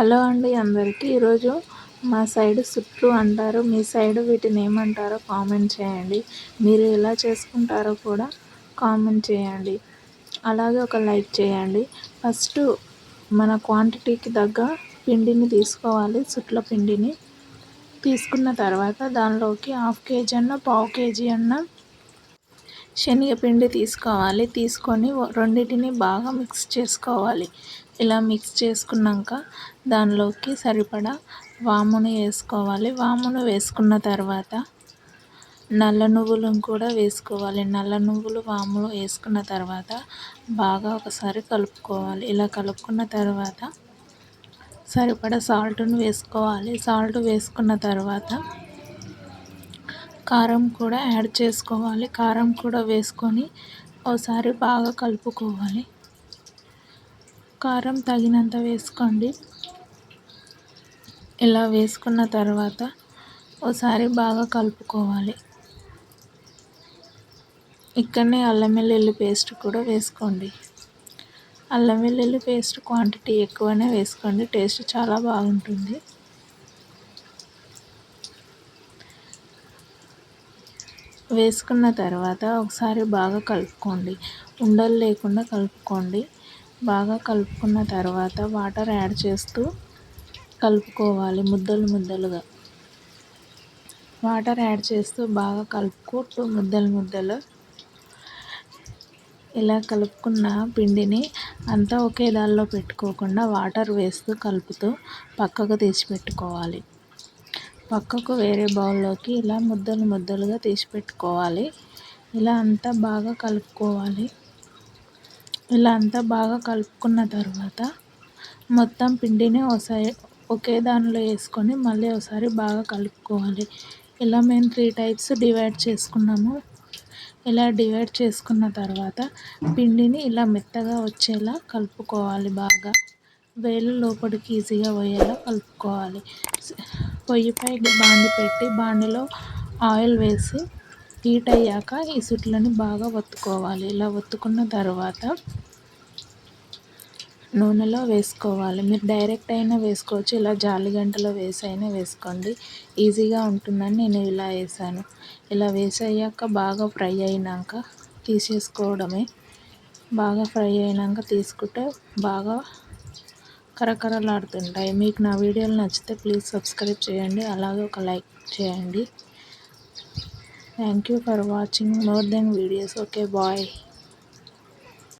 Hello అండి అందరికీ. ఈరోజు మా సైడ్ సుట్లు అంటారు, మీ సైడ్ వీటిని ఏమంటారో కామెంట్ చేయండి. మీరు ఎలా చేసుకుంటారో కూడా కామెంట్ చేయండి. అలాగే ఒక లైక్ చేయండి. ఫస్ట్ మన క్వాంటిటీకి తగ్గ పిండిని తీసుకోవాలి. సుట్ల పిండిని తీసుకున్న తర్వాత దానిలోకి 1/2 కేజీ అన్న 1/4 కేజీ అన్న శనగపిండి తీసుకోవాలి. తీసుకొని రెండింటిని బాగా మిక్స్ చేసుకోవాలి. ఇలా మిక్స్ చేసుకున్నాక దానిలోకి సరిపడా వామును వేసుకోవాలి. వామును వేసుకున్న తర్వాత నల్ల నువ్వులను కూడా వేసుకోవాలి. నల్ల నువ్వులు వాములు వేసుకున్న తర్వాత బాగా ఒకసారి కలుపుకోవాలి. ఇలా కలుపుకున్న తర్వాత సరిపడా సాల్ట్ను వేసుకోవాలి. సాల్ట్ వేసుకున్న తర్వాత కారం కూడా యాడ్ చేసుకోవాలి. కారం కూడా వేసుకొని ఒకసారి బాగా కలుపుకోవాలి. కారం తగినంత వేసుకోండి. ఇలా వేసుకున్న తర్వాత ఒకసారి బాగా కలుపుకోవాలి. ఇక్కడనే అల్లం వెల్లుల్లి పేస్ట్ కూడా వేసుకోండి. అల్లం వెల్లుల్లి పేస్ట్ క్వాంటిటీ ఎక్కువనే వేసుకోండి, టేస్ట్ చాలా బాగుంటుంది. వేసుకున్న తర్వాత ఒకసారి బాగా కలుపుకోండి. ఉండలు లేకుండా కలుపుకోండి. బాగా కలుపుకున్న తర్వాత వాటర్ యాడ్ చేస్తూ కలుపుకోవాలి. ముద్దలుగా వాటర్ యాడ్ చేస్తూ బాగా కలుపుకుంటూ ముద్దలు ఇలా కలుపుకున్న పిండిని అంతా ఒకే దానిలో పెట్టుకోకుండా వాటర్ వేస్తూ కలుపుతూ పక్కకు తీసి పెట్టుకోవాలి. పక్కకు వేరే బౌల్లోకి ఇలా ముద్దలుగా తీసి పెట్టుకోవాలి. ఇలా అంతా బాగా కలుపుకోవాలి. ఇలా అంతా బాగా కలుపుకున్న తర్వాత మొత్తం పిండిని ఒకే దానిలో వేసుకొని మళ్ళీ ఒకసారి బాగా కలుపుకోవాలి. ఇలా మేము 3 టైప్స్ డివైడ్ చేసుకున్నాము. ఇలా డివైడ్ చేసుకున్న తర్వాత పిండిని ఇలా మెత్తగా వచ్చేలా కలుపుకోవాలి. బాగా వేలు లోపలికి ఈజీగా పోయేలా కలుపుకోవాలి. పొయ్యిపై బాండి పెట్టి బాండిలో ఆయిల్ వేసి హీట్ అయ్యాక ఈ సుట్లని బాగా ఒత్తుకోవాలి. ఇలా ఒత్తుకున్న తర్వాత నూనెలో వేసుకోవాలి. మీరు డైరెక్ట్ అయినా వేసుకోవచ్చు, ఇలా జాలిగంటలో వేసి అయినా వేసుకోండి. ఈజీగా ఉంటుందని నేను ఇలా వేసాను. ఇలా వేసయ్యాక బాగా ఫ్రై అయినాక తీసేసుకోవడమే. బాగా ఫ్రై అయినాక తీసుకుంటే బాగా కరకరలాడుతుంటాయి. మీకు నా వీడియోలు నచ్చితే ప్లీజ్ సబ్స్క్రైబ్ చేయండి. అలాగే ఒక లైక్ చేయండి. Thank you for watching more than videos. Okay, bye.